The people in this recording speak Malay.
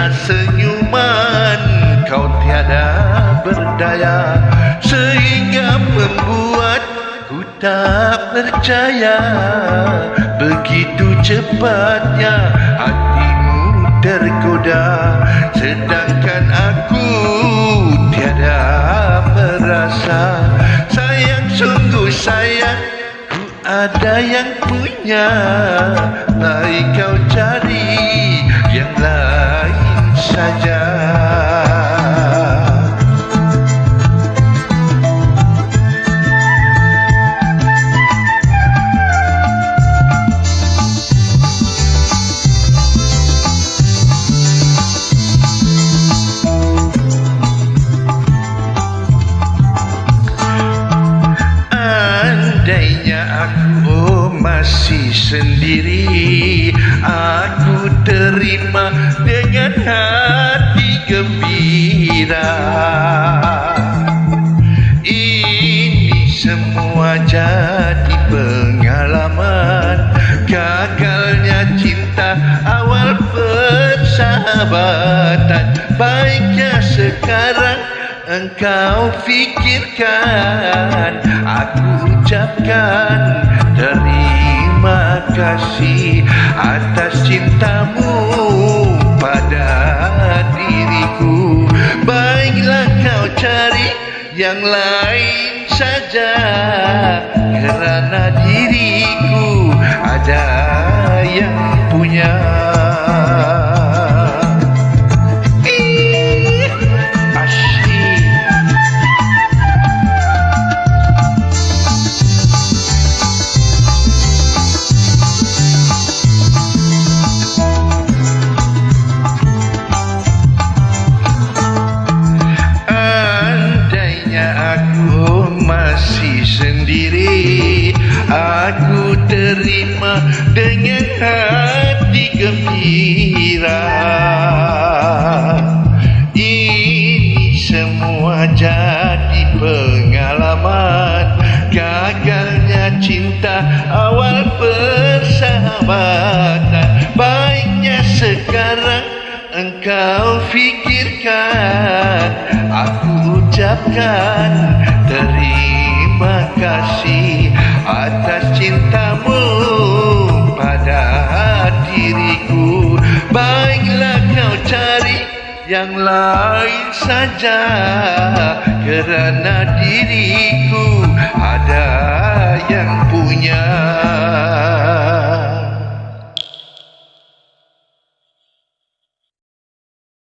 Karena senyuman kau tiada berdaya, sehingga membuatku tak percaya begitu cepatnya hatimu tergoda, sedangkan aku tiada merasa. Sayang, sungguh sayang, ku ada yang punya, baik kau cari yang lain saja. Andainya aku masih sendiri, aku terima dengan hati gembira. Ini semua jadi pengalaman gagalnya cinta awal persahabatan. Baiknya sekarang engkau fikirkan, aku ucapkan terima kasih atas cintamu pada diriku. Baiklah kau cari yang lain saja, kerana diriku ada yang punya. Masih sendiri, aku terima dengan hati gembira. Ini semua jadi pengalaman gagalnya cinta awal persahabatan. Baiknya sekarang engkau fikirkan, aku ucapkan terima kasih atas cintamu pada diriku. Baiklah kau cari yang lain saja, kerana diriku ada yang punya.